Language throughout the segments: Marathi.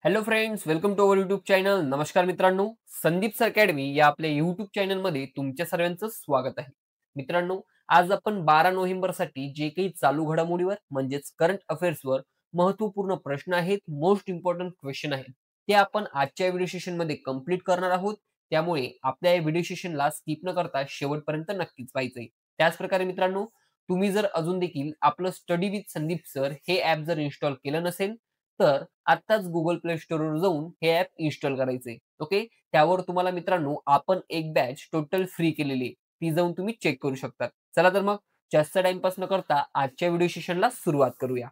Hello friends, welcome to our YouTube channel. नमस्कार मित्रांनो, संदीप सर अकॅडमी या आपल्या यूट्यूब चॅनलमध्ये तुमच्या सर्वांचं स्वागत आहे. मित्रांनो, आज आपण 12 नोव्हेंबरसाठी जे काही चालू घडामोडीवर म्हणजेच करंट अफेअर्सवर महत्त्वपूर्ण प्रश्न आहेत, मोस्ट इम्पॉर्टंट क्वेश्चन आहेत, ते आपण आजच्या व्हिडिओ सेशनमध्ये कंप्लीट करणार आहोत. त्यामुळे आपल्या या व्हिडिओ सेशनला स्किप न करता शेवटपर्यंत नक्कीच पाहायचंय. त्याचप्रकारे मित्रांनो, तुम्ही जर अजून देखील आपलं स्टडी विथ संदीप सर हे ॲप जर इन्स्टॉल केलं नसेल, तर आत्ताच Google Play Storeवर जाऊन हे ॲप इन्स्टॉल करायचंय. ओके. त्यावर तुम्हाला मित्रांनो आपण एक बॅच टोटल फ्री केलेली आहे. ती जाऊन तुम्ही चेक करू शकता. चला तर मग जास्त टाईमपास न करता आजच्या व्हिडिओ सेशनला सुरुवात करूया.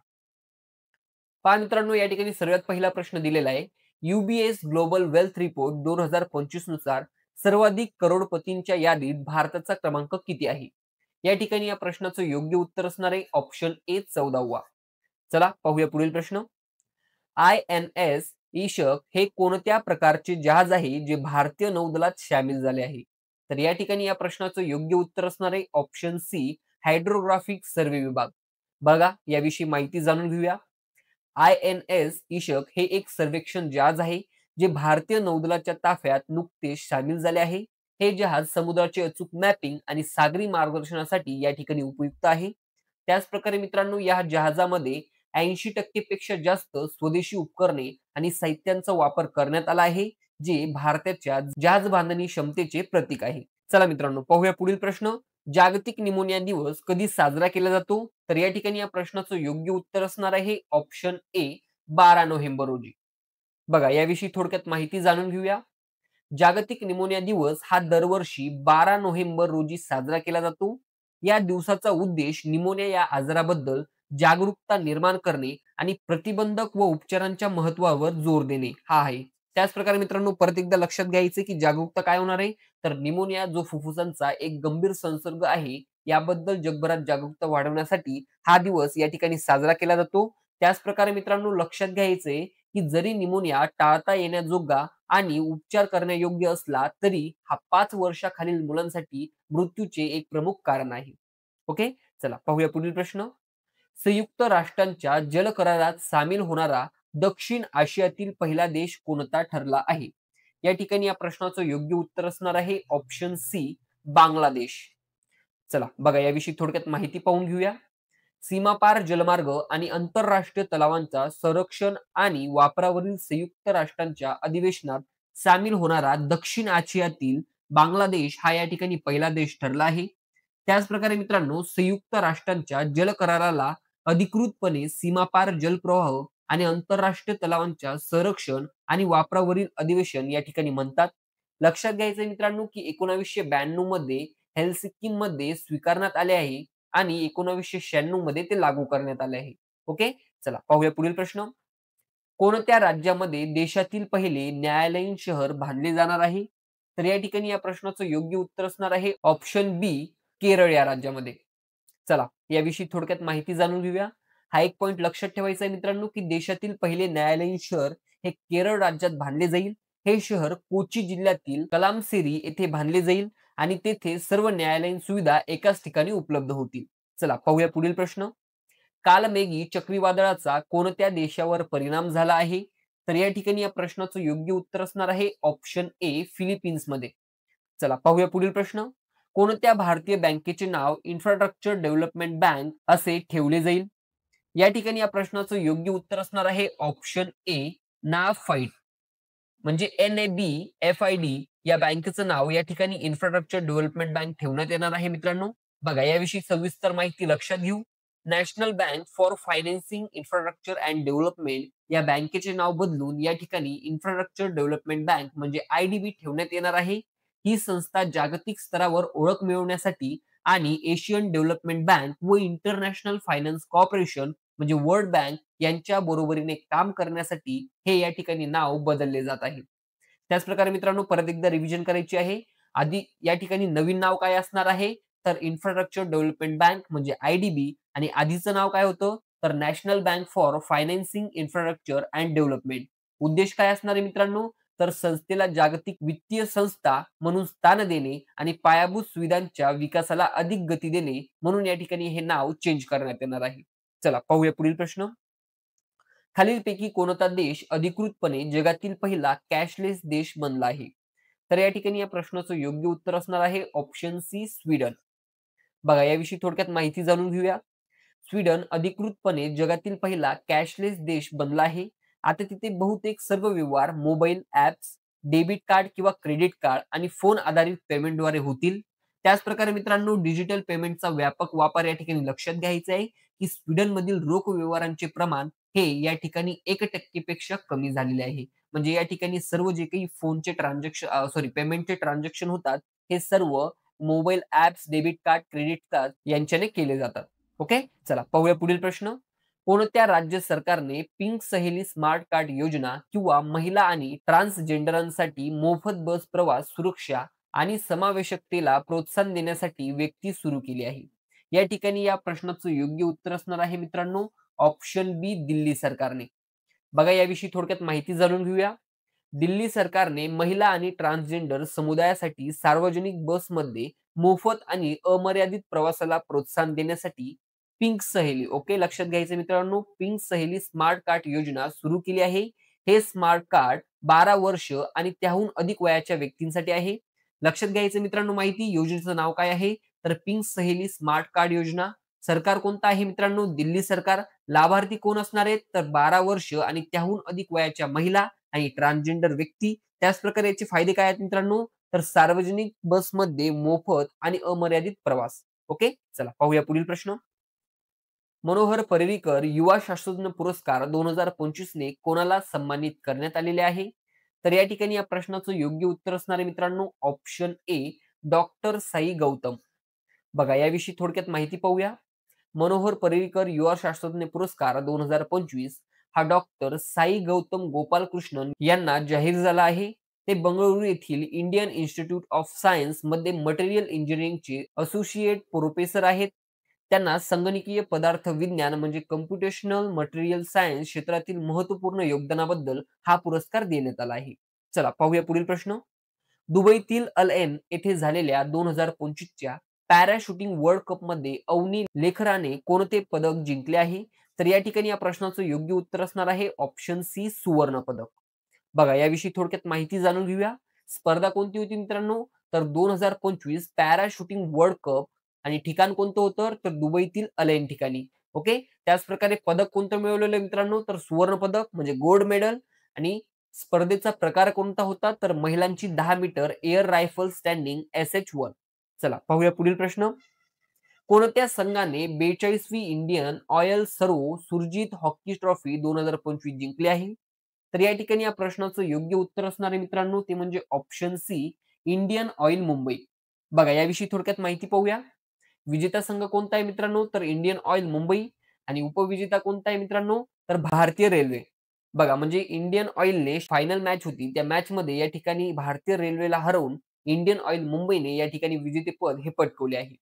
पहा मित्रांनो, या ठिकाणी सर्वात पहिला प्रश्न दिलेला आहे. UBS ग्लोबल वेल्थ रिपोर्ट 2025 नुसार सर्वाधिक करोडपतींच्या यादीत भारताचा क्रमांक किती आहे? या ठिकाणी या प्रश्नाचं योग्य उत्तर असणार आहे ऑप्शन ए 14वा. चला पाहूया पुढील प्रश्न. INS ईशक हे कोणत्या प्रकारचे जहाज आहे जे भारतीय नौदलात सामील झाले आहे? तर या ठिकाणी या प्रश्नाचं योग्य उत्तर असणार आहे ऑप्शन सी हायड्रोग्राफिक सर्व्हे विभाग. बघा याविषयी माहिती जाणून घेऊया. INS ईशक हे एक सर्वेक्षण जहाज आहे जे भारतीय नौदलाच्या ताफ्यात नुकतेच सामील झाले आहे. हे जहाज समुद्राचे अचूक मॅपिंग आणि सागरी मार्गदर्शनासाठी या ठिकाणी उपयुक्त आहे. त्याचप्रकारे मित्रांनो, या जहाजामध्ये 80% पेक्षा जास्त स्वदेशी उपकरणे आणि साहित्यांचा वापर करण्यात आला आहे, जे भारताच्या जहाज बांधणी क्षमतेचे प्रतीक आहे. चला मित्रांनो, पाहूया पुढील प्रश्न. जागतिक निमोनिया दिवस कधी साजरा केला जातो? तर या ठिकाणी या प्रश्नाचं योग्य उत्तर असणार आहे ऑप्शन ए 12 नोव्हेंबर रोजी. बघा याविषयी थोडक्यात माहिती जाणून घेऊया. जागतिक निमोनिया दिवस हा दरवर्षी 12 नोव्हेंबर रोजी साजरा केला जातो. या दिवसाचा उद्देश निमोनिया या आजाराबद्दल जागरूकता निर्माण करणे आणि प्रतिबंधक व उपचारांच्या महत्त्वावर जोर देणे हा आहे. त्याचप्रकारे मित्रांनो, परत एकदा लक्षात घ्यायचे की जागरूकता काय होणार आहे, तर निमोनिया जो फुफ्फुसांचा एक गंभीर संसर्ग आहे, याबद्दल जगभरात जागरूकता वाढवण्यासाठी हा दिवस या ठिकाणी साजरा केला जातो. त्याचप्रकारे मित्रांनो, लक्षात घ्यायचंय की जरी निमोनिया टाळता येण्याजोगा आणि उपचार करण्यायोग्य असला तरी हा 5 वर्षाखालील मुलांसाठी मृत्यूचे एक प्रमुख कारण आहे. ओके. चला पाहूया पुढील प्रश्न. संयुक्त राष्ट्रांच्या जल करारात सामील होणारा दक्षिण आशियातील पहिला देश कोणता ठरला आहे? या ठिकाणी या प्रश्नाचं योग्य उत्तर असणार आहे ऑप्शन सी बांगलादेश. चला बघा याविषयी थोडक्यात माहिती पाहून घेऊया. सीमापार जलमार्ग आणि आंतरराष्ट्रीय तलावांचा संरक्षण आणि वापरावरील संयुक्त राष्ट्रांच्या अधिवेशनात सामील होणारा दक्षिण आशियातील बांगलादेश हा या ठिकाणी पहिला देश ठरला आहे. त्याचप्रकारे मित्रांनो, संयुक्त राष्ट्रांच्या जल कराराला अधिकृतपणे सीमापार जलप्रवाह आणि आंतरराष्ट्रीय तलावांच्या संरक्षण आणि वापरावरील अधिवेशन या ठिकाणी म्हणतात. लक्षात घ्यायचं मित्रांनो की 1992 मध्ये हेलसिंकी मध्ये स्वीकारण्यात आले आहे आणि 1996 मध्ये ते लागू करण्यात आले आहे. ओके. चला पाहूया पुढील प्रश्न. कोणत्या राज्यामध्ये देशातील पहिले न्यायालयीन शहर बांधले जाणार आहे? तर या ठिकाणी या प्रश्नाचं योग्य उत्तर असणार आहे ऑप्शन बी केरळ या राज्यामध्ये. चला याविषयी थोडक्यात माहिती जाणून घेऊया. हा एक पॉइंट लक्षात ठेवायचा आहे मित्रांनो की देशातील पहिले न्यायालयीन शहर हे केरळ राज्यात बांधले जाईल. हे शहर कोची जिल्ह्यातील कलामसेरी येथे बांधले जाईल आणि तेथे सर्व न्यायालयीन सुविधा एकाच ठिकाणी उपलब्ध होतील. चला पाहूया पुढील प्रश्न. कालमेघी चक्रीवादळाचा कोणत्या देशावर परिणाम झाला आहे? तर या ठिकाणी या प्रश्नाचं योग्य उत्तर असणार आहे ऑप्शन ए फिलिपिन्समध्ये. चला पाहूया पुढील प्रश्न. कोणत्या भारतीय बँकेचे नाव इन्फ्रास्ट्रक्चर डेव्हलपमेंट बँक असे ठेवले जाईल? या ठिकाणी या प्रश्नाचं योग्य उत्तर असणार आहे ऑप्शन ए नाफाइड. म्हणजे NABFID या बँकेचं नाव या ठिकाणी इन्फ्रास्ट्रक्चर डेव्हलपमेंट बँक ठेवण्यात येणार आहे मित्रांनो. बघा याविषयी सविस्तर माहिती लक्षात घेऊ. National bank for financing infrastructure and development या बँकेचे नाव बदलून या ठिकाणी इन्फ्रास्ट्रक्चर डेव्हलपमेंट बँक म्हणजे IDB ठेवण्यात येणार आहे. ही संस्था जागतिक स्तरावर ओळख मिळवण्यासाठी आणि एशियन डेव्हलपमेंट बँक व इंटरनॅशनल फायनान्स कॉर्पोरेशन म्हणजे वर्ल्ड बँक यांच्या बरोबरीने काम करण्यासाठी हे या ठिकाणी नाव बदलले जात आहे. त्याचप्रकारे मित्रांनो, परत एकदा रिव्हिजन करायची आहे. आधी या ठिकाणी नवीन नाव काय असणार आहे, तर इन्फ्रास्ट्रक्चर डेव्हलपमेंट बँक म्हणजे IDB आणि आधीचं नाव काय होतं, तर national bank for financing infrastructure and development. उद्देश काय असणार आहे मित्रांनो, तर संस्थेला जागतिक वित्तीय संस्था म्हणून स्थान देणे आणि पायाभूत सुविधांच्या विकासाला अधिक गती देणे म्हणून या ठिकाणी हे नाव चेंज करण्यात येणार आहे. चला पाहूया पुढील प्रश्न. खालीलपैकी कोणता देश अधिकृतपणे जगातील पहिला कॅशलेस देश बनला आहे? तर या ठिकाणी या प्रश्नाचं योग्य उत्तर असणार आहे ऑप्शन सी स्वीडन. बघा याविषयी थोडक्यात माहिती जाणून घेऊया. स्वीडन अधिकृतपणे जगातील पहिला कॅशलेस देश बनला आहे. आता तिथे बहुतेक सर्व व्यवहार मोबाईल ॲप्स, डेबिट कार्ड किंवा क्रेडिट कार्ड आणि फोन आधारित पेमेंटद्वारे होतील. त्याचप्रकारे मित्रांनो डिजिटल पेमेंटचा व्यापक वापर या ठिकाणी लक्षात घ्यायचा आहे, की स्वीडनमधील रोख व्यवहारांचे प्रमाण हे या ठिकाणी 1% पेक्षा कमी झालेले आहे. म्हणजे या ठिकाणी सर्व जे काही फोनचे पेमेंटचे ट्रान्झॅक्शन होतात, हे सर्व mobile apps, debit card, credit card यांच्याने केले जातात. ओके. चला पाहूया पुढील प्रश्न. कोणत्या राज्य सरकारने पिंक सहेली स्मार्ट कार्ड योजना किंवा महिला आणि ट्रान्सजेंडरांसाठी मोफत बस प्रवास सुरक्षा आणि समावेशकतेला प्रोत्साहन देण्यासाठी व्यक्ती सुरू केली आहे? या ठिकाणी या प्रश्नाचं योग्य उत्तर असणार आहे मित्रांनो ऑप्शन बी दिल्ली सरकारने. बघा याविषयी थोडक्यात माहिती जाणून घेऊया. दिल्ली सरकारने महिला आणि ट्रान्सजेंडर समुदायासाठी सार्वजनिक बसमध्ये मोफत आणि अमर्यादित प्रवासाला प्रोत्साहन देण्यासाठी पिंक सहेली ओके लक्षात घ्यायचं मित्रांनो पिंक सहेली स्मार्ट कार्ड योजना सुरू केली आहे. हे स्मार्ट कार्ड 12 वर्ष आणि त्याहून अधिक वयाच्या व्यक्तींसाठी आहे. लक्षात घ्यायचं मित्रांनो माहिती योजनेचं नाव काय आहे तर पिंक सहेली स्मार्ट कार्ड योजना. सरकार कोणतं आहे मित्रांनो दिल्ली सरकार. लाभार्थी कोण असणार आहेत तर 12 वर्ष आणि त्याहून अधिक वयाच्या महिला आणि ट्रान्सजेंडर व्यक्ती. त्याच प्रकारे याचे फायदे काय आहेत मित्रांनो तर सार्वजनिक बसमध्ये मोफत आणि अमर्यादित प्रवास. ओके चला पाहूया पुढील प्रश्न. मनोहर पर्रीकर युवा शास्त्रज्ञ पुरस्कार 2025 ने कोणाला सन्मानित करण्यात आलेले आहे? तर या ठिकाणी या प्रश्नाचं योग्य उत्तर असणार आहे मित्रांनो option A doctor Sai Gautam. बघा याविषयी थोडक्यात माहिती पाहूया. मनोहर पर्रीकर युवा शास्त्रज्ञ पुरस्कार 2025 हा डॉक्टर साई गौतम गोपालकृष्णन यांना जाहीर झाला आहे. ते बंगळुरू येथील इंडियन इन्स्टिट्यूट ऑफ सायन्स मध्ये मटेरियल इंजिनिअरिंगचे असोसिएट प्रोफेसर आहेत. त्यांना संगणकीय पदार्थ विज्ञान म्हणजे कम्प्युटेशनल मटेरियल सायन्स क्षेत्रातील महत्त्वपूर्ण योगदानाबद्दल हा पुरस्कार देण्यात आला आहे. चला पाहूया पुढील प्रश्न. दुबईतील अल एन येथे झालेल्या 2025च्या पॅरा शूटिंग वर्ल्ड कपमध्ये अवनी लेखराने कोणते पदक जिंकले आहे? तर या ठिकाणी या प्रश्नाचं योग्य उत्तर असणार आहे ऑप्शन सी सुवर्ण पदक. बघा याविषयी थोडक्यात माहिती जाणून घेऊया. स्पर्धा कोणती होती मित्रांनो तर 2025 पॅरा शूटिंग वर्ल्ड कप आणि ठिकाण कोणतं होतं तर दुबईतील अलेन ठिकाणी. ओके त्याच प्रकारे पदक कोणतं मिळवलेलं मित्रांनो तर सुवर्ण पदक म्हणजे गोल्ड मेडल. आणि स्पर्धेचा प्रकार कोणता होता तर महिलांची 10 metre air rifle standing SH1. चला पाहूया पुढील प्रश्न. कोणत्या संघाने 42वी इंडियन ऑइल सर्व सुरजीत हॉकी ट्रॉफी 2025 जिंकली आहे? तर या ठिकाणी या प्रश्नाचं योग्य उत्तर असणार आहे मित्रांनो ते म्हणजे ऑप्शन सी इंडियन ऑइल मुंबई. बघा याविषयी थोडक्यात माहिती पाहूया. विजेता संघ कोणता आहे मित्रांनो तर इंडियन ऑइल मुंबई. आणि उपविजेता कोणता आहे मित्रांनो तर भारतीय रेल्वे. बघा म्हणजे इंडियन ऑइलने फायनल मॅच होती त्या मॅच मध्ये या ठिकाणी भारतीय रेल्वेला हरवून इंडियन ऑइल मुंबईने या ठिकाणी विजेतेपद हे पटकवले आहे.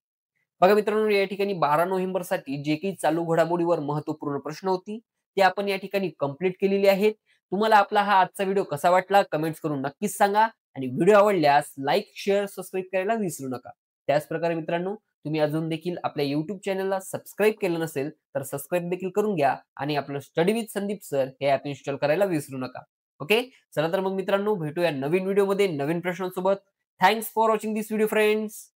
बघा मित्रांनो या ठिकाणी 12 नोव्हेंबरसाठी जे काही चालू घडामोडीवर महत्त्वपूर्ण प्रश्न होती ते आपण या ठिकाणी कंप्लीट केलेली आहेत. तुम्हाला आपला हा आजचा व्हिडिओ कसा वाटला कमेंट्स करून नक्कीच सांगा. आणि व्हिडिओ आवडल्यास लाईक शेअर सबस्क्राईब करायला विसरू नका. त्याचप्रकारे मित्रांनो तुम्ही अजून देखील आपल्या YouTube चॅनलला सबस्क्राईब केलं नसेल तर सबस्क्राईब देखील करून घ्या आणि आपलं स्टडी विथ संदीप सर हे ॲप इन्स्टॉल करायला विसरू नका. ओके चला तर मग मित्रांनो भेटूया नवीन व्हिडिओमध्ये नवीन प्रश्नांसोबत. Thanks for watching this video friends.